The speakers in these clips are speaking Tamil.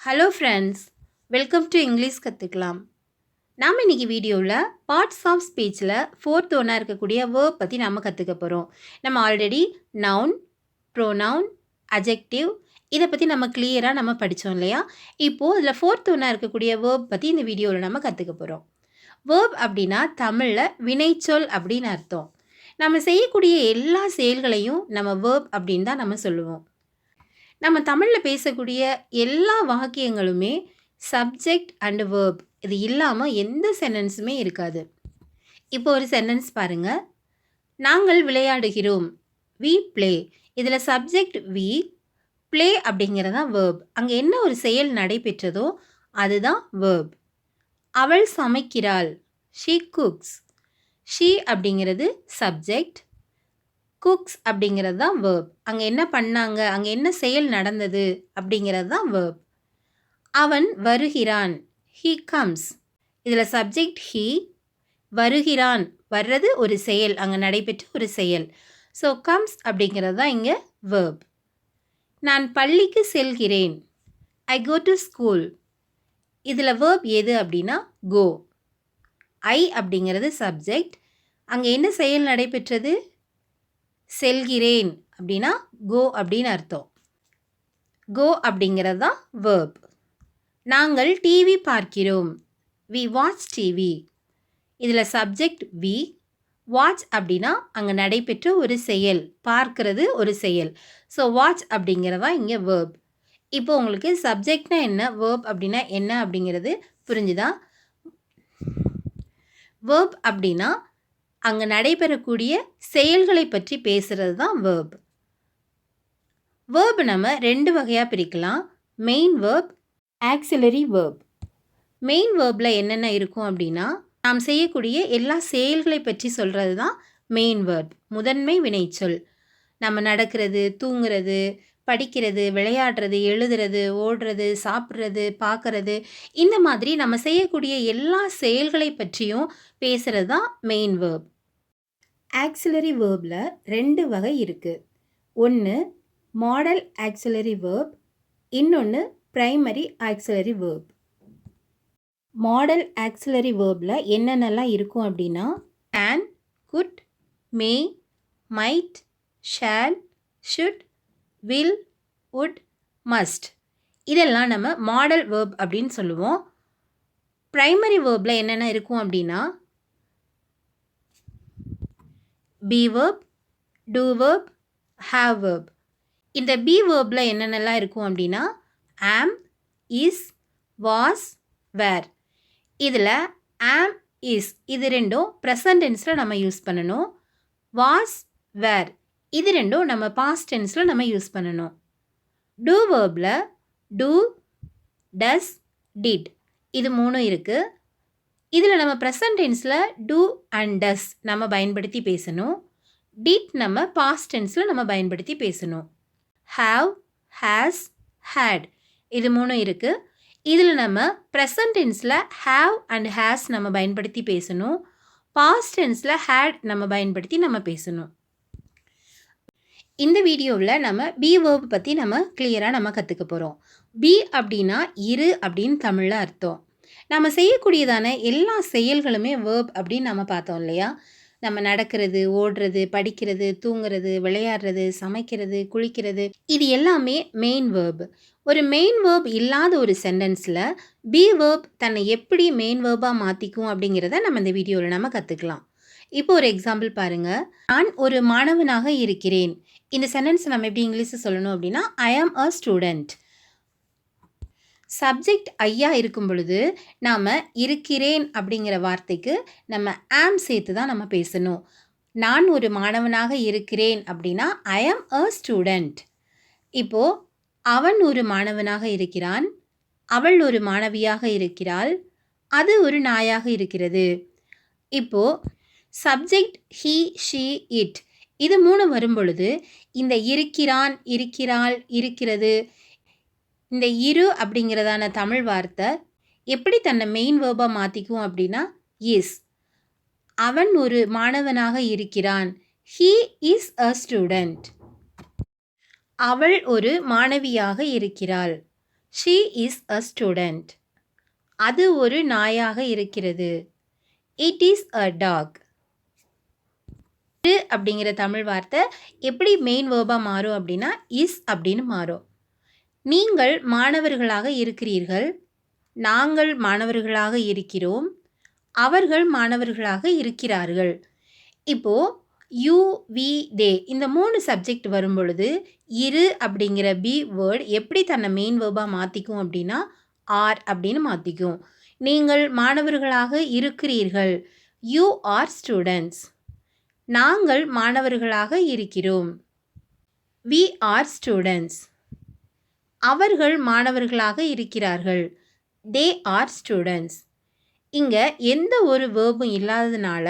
Hello friends, welcome to English கற்றுக்கலாம். நாம் இன்றைக்கி வீடியோவில் பார்ட்ஸ் ஆஃப் ஸ்பீச்சில் ஃபோர்த் ஒன்றா இருக்கக்கூடிய வேர்ப் பற்றி நாம் கற்றுக்க போகிறோம். நம்ம ஆல்ரெடி நவுன், ப்ரோனவுன், அஜெக்டிவ் இதை பற்றி நம்ம கிளியராக நம்ம படித்தோம் இல்லையா? இப்போது இதில் ஃபோர்த் ஒன்றா இருக்கக்கூடிய வேர்ப் பற்றி இந்த வீடியோவில் நம்ம கற்றுக்க போகிறோம். வேர்ப் அப்படின்னா தமிழில் வினைச்சொல் அப்படின்னு அர்த்தம். நம்ம செய்யக்கூடிய எல்லா செயல்களையும் நம்ம வேர்ப் அப்படின்னு தான் நம்ம சொல்லுவோம். நம்ம தமிழில் பேசக்கூடிய எல்லா வாக்கியங்களுமே சப்ஜெக்ட் அண்ட் வேர்ப் இது இல்லாமல் எந்த சென்டென்ஸுமே இருக்காது. இப்போ ஒரு சென்டென்ஸ் பாருங்கள். நாங்கள் விளையாடுகிறோம். We play. இதில் சப்ஜெக்ட் வி, ப்ளே அப்படிங்கிறது தான் வேர்ப். அங்கே என்ன ஒரு செயல் நடைபெற்றதோ அதுதான் வேர்ப். அவள் சமைக்கிறாள். She cooks. ஷீ அப்படிங்கிறது சப்ஜெக்ட், குக்ஸ் அப்படிங்கிறது தான் வேர்ப். அங்கே என்ன பண்ணாங்க, அங்கே என்ன செயல் நடந்தது அப்படிங்கிறது தான் வேர்ப். அவன் வருகிறான். He comes. இதில் சப்ஜெக்ட் ஹீ, வருகிறான் வர்றது ஒரு செயல், அங்கே நடைபெற்ற ஒரு செயல். ஸோ கம்ஸ் அப்படிங்கிறது தான் இங்கே வேர்ப். நான் பள்ளிக்கு செல்கிறேன். ஐ கோ டு ஸ்கூல். இதில் வேர்ப் எது அப்படின்னா கோ. ஐ அப்படிங்கிறது சப்ஜெக்ட், அங்கே என்ன செயல் நடைபெற்றது, செல்கிறேன் அப்படின்னா கோ அப்படின்னு அர்த்தம். கோ அப்படிங்கிறது தான் வேர்ப். நாங்கள் டிவி பார்க்கிறோம். We watch TV. இதில் சப்ஜெக்ட் வி, வாட்ச் அப்படின்னா அங்கே நடைபெற்ற ஒரு செயல், பார்க்கிறது ஒரு செயல். ஸோ வாட்ச் அப்படிங்கிறது தான் இங்கே வேர்ப். இப்போ உங்களுக்கு சப்ஜெக்ட்னா என்ன, வேர்ப் அப்படின்னா என்ன அப்படிங்கிறது புரிஞ்சுதா? வேர்ப் அப்படின்னா அங்கே நடைபெறக்கூடிய செயல்களை பற்றி பேசுகிறது தான் வேர்ப். வேர்ப் நம்ம ரெண்டு வகையாக பிரிக்கலாம். Main verb, auxiliary verb. Main வேர்பில் என்னென்ன இருக்கும் அப்படின்னா நாம் செய்யக்கூடிய எல்லா செயல்களை பற்றி சொல்கிறது தான் மெயின் வேர்ப், முதன்மை வினைச்சொல். நம்ம நடக்கிறது, தூங்குறது, படிக்கிறது, விளையாடுறது, எழுதுறது, ஓடுறது, சாப்பிட்றது, பார்க்குறது, இந்த மாதிரி நம்ம செய்யக்கூடிய எல்லா செயல்களை பற்றியும் பேசுகிறது தான் மெயின் வேர்ப். ஆக்சிலரி வேர்பில் ரெண்டு வகை இருக்குது. ஒன்று மாடல் ஆக்சிலரி வேர்ப், இன்னொன்று primary auxiliary verb. Modal auxiliary வேர்பில் என்னென்னலாம் இருக்கும் அப்படின்னா can, could, may, might, shall, should, will, would, must. இதெல்லாம் நம்ம மாடல் வேர்ப் அப்படின்னு சொல்லுவோம். ப்ரைமரி வேர்பில் என்னென்ன இருக்கும் அப்படின்னா be verb, do verb, have verb. இந்த பி வேர்பில் என்னென்னலாம் இருக்கும் அப்படின்னா ஆம், இஸ், வாஸ், வேர். இதில் ஆம், இஸ் இது ரெண்டும் ப்ரெசன்ட் டென்ஸில் நம்ம யூஸ் பண்ணணும். வாஸ், வேர் இது ரெண்டும் நம்ம பாஸ்ட் டென்ஸில் நம்ம யூஸ் பண்ணணும். Two waybill two, does, did இது மூணும் இருக்குது. இதில் நம்ம ப்ரெசன்ட் டென்ஸில் டூ அண்ட் டஸ் நம்ம பயன்படுத்தி பேசணும். டிட் நம்ம பாஸ்ட் டென்ஸில் நம்ம பயன்படுத்தி பேசணும். ஹாவ், ஹேஸ், ஹேட் இது மூணும் இருக்குது. இதில் நம்ம ப்ரெசன்ட் டென்ஸில் ஹாவ் அண்ட் ஹேஸ் நம்ம பயன்படுத்தி பேசணும். பாஸ்ட் டென்ஸில் ஹேட் நம்ம பயன்படுத்தி நம்ம பேசணும். இந்த வீடியோவில் நம்ம பி வேர்ப் பற்றி நம்ம கிளியராக நம்ம கற்றுக்க போகிறோம். பி அப்படின்னா இரு அப்படின்னு தமிழில் அர்த்தம். நம்ம செய்யக்கூடியதான எல்லா செயல்களுமே வேர்ப் அப்படின்னு நம்ம பார்த்தோம் இல்லையா? நம்ம நடக்கிறது, ஓடுறது, படிக்கிறது, தூங்குறது, விளையாடுறது, சமைக்கிறது, குளிக்கிறது இது எல்லாமே மெயின் வேர்ப். ஒரு மெயின் வேர்ப் இல்லாத ஒரு சென்டென்ஸில் பி வேர்ப் தன்னை எப்படி மெயின் வேர்பாக மாற்றிக்கும் அப்படிங்கிறத நம்ம இந்த வீடியோவில் நம்ம கற்றுக்கலாம். இப்போ ஒரு எக்ஸாம்பிள் பாருங்கள். நான் ஒரு மாணவனாக இருக்கிறேன். இந்த சென்டென்ஸ் நம்ம எப்படி இங்கிலீஷில் சொல்லணும் அப்படின்னா ஐ ஆம் அ ஸ்டூடெண்ட். சப்ஜெக்ட் ஐயா இருக்கும் பொழுது நாம் இருக்கிறேன் அப்படிங்கிற வார்த்தைக்கு நம்ம ஆம் சேர்த்து தான் நம்ம பேசணும். நான் ஒரு மாணவனாக இருக்கிறேன் அப்படின்னா ஐ ஆம் அ ஸ்டூடெண்ட். இப்போது அவன் ஒரு மாணவனாக இருக்கிறான், அவள் ஒரு மாணவியாக இருக்கிறாள், அது ஒரு நாயாக இருக்கிறது. இப்போது சப்ஜெக்ட் ஹீ, ஷீ, இட் இது மூணு வரும் பொழுது இந்த இருக்கிறான், இருக்கிறாள், இருக்கிறது இந்த இரு அப்படிங்கிறதான தமிழ் வார்த்தை எப்படி தன்னை மெயின் வேர்பாக மாற்றிக்கும் அப்படின்னா இஸ். அவன் ஒரு மாணவனாக இருக்கிறான். He is a student. அவள் ஒரு மாணவியாக இருக்கிறாள். She is a student. அது ஒரு நாயாக இருக்கிறது. It is a dog. அப்படிங்கிற தமிழ் வார்த்தை எப்படி மெயின் வேர்பாக மாறும் அப்படின்னா இஸ் அப்படின்னு மாறும். நீங்கள் மாணவர்களாக இருக்கிறீர்கள். நாங்கள் மாணவர்களாக இருக்கிறோம். அவர்கள் மாணவர்களாக இருக்கிறார்கள். இப்போ யூ வி தே இந்த 3 சப்ஜெக்ட் வரும் பொழுது இரு அப்படிங்கிற பி வேர்ட் எப்படி தன்னை மெயின் வேர்பாக மாற்றிக்கும் அப்படின்னா ஆர் அப்படின்னு மாற்றிக்கும். நீங்கள் மாணவர்களாக இருக்கிறீர்கள். You are students. நாங்கள் மாணவர்களாக இருக்கிறோம். We are students. அவர்கள் மாணவர்களாக இருக்கிறார்கள். They are students. இங்கே எந்த ஒரு வேர்பும் இல்லாததுனால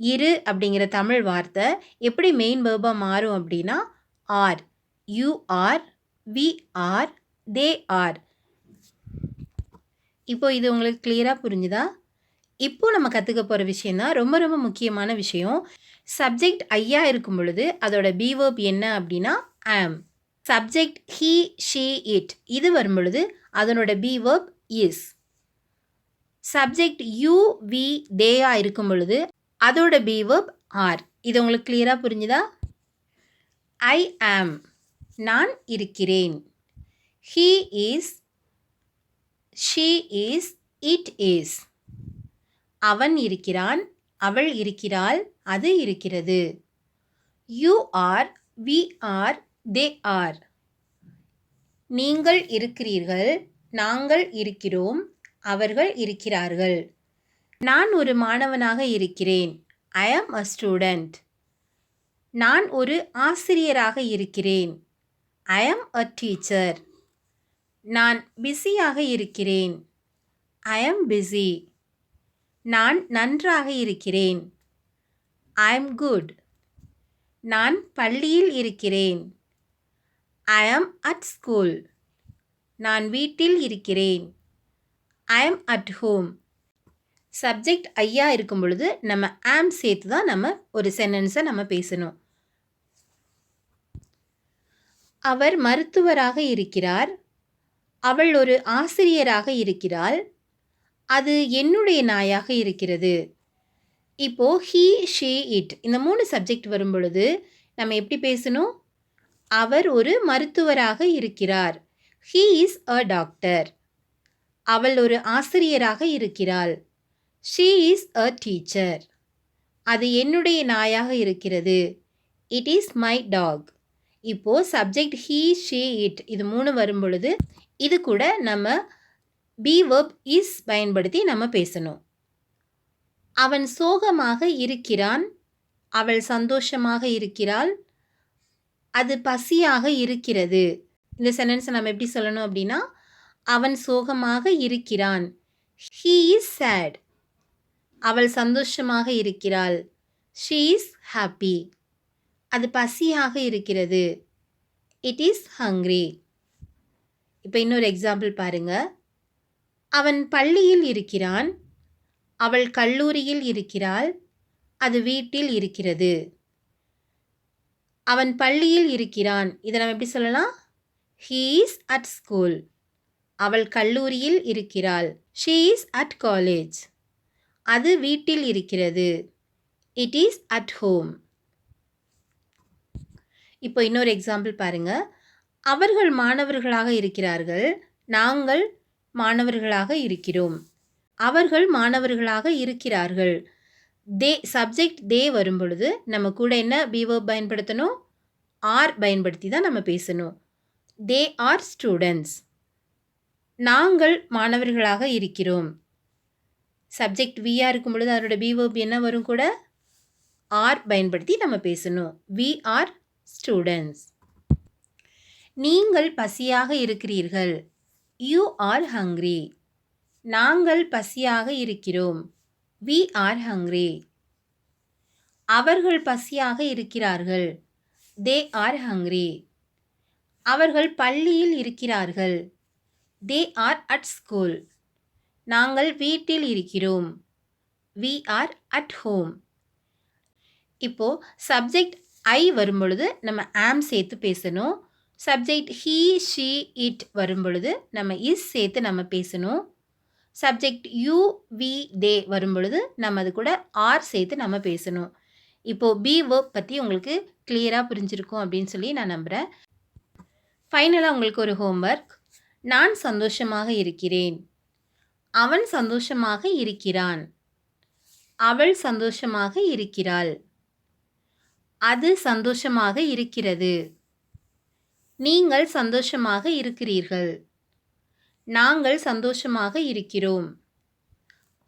இரு அப்படிங்கிற தமிழ் வார்த்தை எப்படி மெயின் வேர்பாக மாறும் அப்படின்னா are. You are, we are, they are. இப்போ இது உங்களுக்கு கிளியராக புரிஞ்சுதா? இப்போ நம்ம கற்றுக்க போகிற விஷயம் தான் ரொம்ப ரொம்ப முக்கியமான விஷயம். சப்ஜெக்ட் ஐயா இருக்கும் பொழுது அதோட பி வேர்ப் என்ன அப்படின்னா ஆம். சப்ஜெக்ட் ஹீ, ஷீ, இட் இது வரும் பொழுது அதனோட be verb is. Subject you, we, தேயா இருக்கும் பொழுது அதோட பி வேர்ப் ஆர். இது உங்களுக்கு கிளியராக புரிஞ்சுதா? ஐ ஆம், நான் இருக்கிறேன். He is, she is, it is. அவன் இருக்கிறான், அவள் இருக்கிறாள், அது இருக்கிறது. You are, we are, they are. நீங்கள் இருக்கிறீர்கள், நாங்கள் இருக்கிறோம், அவர்கள் இருக்கிறார்கள். நான் ஒரு மாணவனாக இருக்கிறேன். ஐ ஆம் அ ஸ்டூடெண்ட். நான் ஒரு ஆசிரியராக இருக்கிறேன். ஐ ஆம் அ டீச்சர். நான் பிஸியாக இருக்கிறேன். ஐ ஆம் பிஸி. நான் நன்றாக இருக்கிறேன். ஐ ஆம் குட். நான் பள்ளியில் இருக்கிறேன். ஐ ஆம் அட் ஸ்கூல். நான் வீட்டில் இருக்கிறேன். ஐ ஆம் அட் ஹோம். சப்ஜெக்ட் ஐயா இருக்கும் பொழுது நம்ம ஆம் சேர்த்து தான் நம்ம ஒரு சென்டென்ஸை நம்ம பேசணும். அவர் மருத்துவராக இருக்கிறார். அவள் ஒரு ஆசிரியராக இருக்கிறாள். அது என்னுடைய நாயாக இருக்கிறது. இப்போ ஹீ, ஷீ, இட் இந்த 3 சப்ஜெக்ட் வரும் பொழுது நம்ம எப்படி பேசணும்? அவர் ஒரு மருத்துவராக இருக்கிறார். He is a doctor. அவள் ஒரு ஆசிரியராக இருக்கிறாள். She is a teacher. அது என்னுடைய நாயாக இருக்கிறது. It is my dog. இப்போது சப்ஜெக்ட் ஹீ, ஷீ, இட் இது 3 வரும் பொழுது இது கூட நம்ம பி வேர்ப் இஸ் பயன்படுத்தி நம்ம பேசணும். அவன் சோகமாக இருக்கிறான். அவள் சந்தோஷமாக இருக்கிறாள். அது பசியாக இருக்கிறது. இந்த சென்டென்ஸை நம்ம எப்படி சொல்லணும் அப்படின்னா அவன் சோகமாக இருக்கிறான். He is sad. அவள் சந்தோஷமாக இருக்கிறாள். She is happy. அது பசியாக இருக்கிறது. It is hungry. இப்போ இன்னொரு எக்ஸாம்பிள் பாருங்க. அவன் பள்ளியில் இருக்கிறான். அவள் கல்லூரியில் இருக்கிறாள். அது வீட்டில் இருக்கிறது. அவன் பள்ளியில் இருக்கிறான். இதை நம்ம எப்படி சொல்லலாம்? He is at school. அவள் கல்லூரியில் இருக்கிறாள். She is at college. அது வீட்டில் இருக்கிறது. It is at home. இப்போ இன்னொரு எக்ஸாம்பிள் பாருங்க. அவர்கள் மாணவர்களாக இருக்கிறார்கள். நாங்கள் மாணவர்களாக இருக்கிறோம். அவர்கள் மாணவர்களாக இருக்கிறார்கள். தே சப்ஜெக்ட் தே வரும் பொழுது நம்ம கூட என்ன பி வேர்ப் பயன்படுத்தணும்? ஆர் பயன்படுத்தி தான் நம்ம பேசணும். தே ஆர் ஸ்டூடெண்ட்ஸ். நாங்கள் மாணவர்களாக இருக்கிறோம். சப்ஜெக்ட் வியாக இருக்கும் பொழுது அதோட பி வேர்ப் என்ன வரும் கூட? ஆர் பயன்படுத்தி நம்ம பேசணும். We are students. நீங்கள் பசியாக இருக்கிறீர்கள். You are hungry. நாங்கள் பசியாக இருக்கிறோம். We are hungry. அவர்கள் பசியாக இருக்கிறார்கள். They are hungry. அவர்கள் பள்ளியில் இருக்கிறார்கள். They are at school. நாங்கள் வீட்டில் இருக்கிறோம். We are at home. இப்போது சப்ஜெக்ட் ஐ வரும் பொழுது நம்ம ஆம் சேர்த்து பேசணும். சப்ஜெக்ட் ஹீ, ஷீ, இட் வரும் பொழுது நம்ம இஸ் சேர்த்து நம்ம பேசணும். சப்ஜெக்ட் யூ, வி, தே வரும் பொழுது நம்ம அது கூட ஆர் சேர்த்து நம்ம பேசணும். இப்போ பி வெர்ப் பத்தி உங்களுக்கு கிளியரா புரிஞ்சிருக்கும் அப்படின்னு சொல்லி நான் நம்புறேன். ஃபைனலா உங்களுக்கு ஒரு ஹோம்வொர்க். நான் சந்தோஷமாக இருக்கிறேன். அவன் சந்தோஷமாக இருக்கிறான். அவள் சந்தோஷமாக இருக்கிறாள். அது சந்தோஷமாக இருக்கிறது. நீங்கள் சந்தோஷமாக இருக்கிறீர்கள். நாங்கள் சந்தோஷமாக இருக்கிறோம்.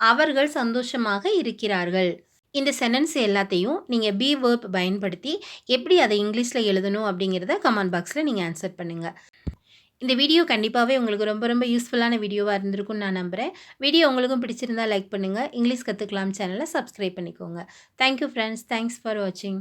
அவர்கள் சந்தோஷமாக இருக்கிறார்கள். இந்த சென்டென்ஸ் எல்லாத்தையும் நீங்க பி வெர்ப் பயன்படுத்தி எப்படி அதை இங்கிலீஷ்ல எழுதணும் அப்படிங்கிறத கமெண்ட் பாக்ஸ்ல நீங்க ஆன்சர் பண்ணுங்க. இந்த வீடியோ கண்டிப்பாவே உங்களுக்கு ரொம்ப ரொம்ப யூஸ்ஃபுல்லான வீடியோவா இருந்திருக்கும்னு நான் நம்புறேன். வீடியோ உங்களுக்கும் பிடிச்சிருந்தா லைக் பண்ணுங்க. இங்கிலீஷ் கத்துக்கலாம் சேனலை சப்ஸ்கிரைப் பண்ணிக்கோங்க. Thank you friends. Thanks for வாட்சிங்.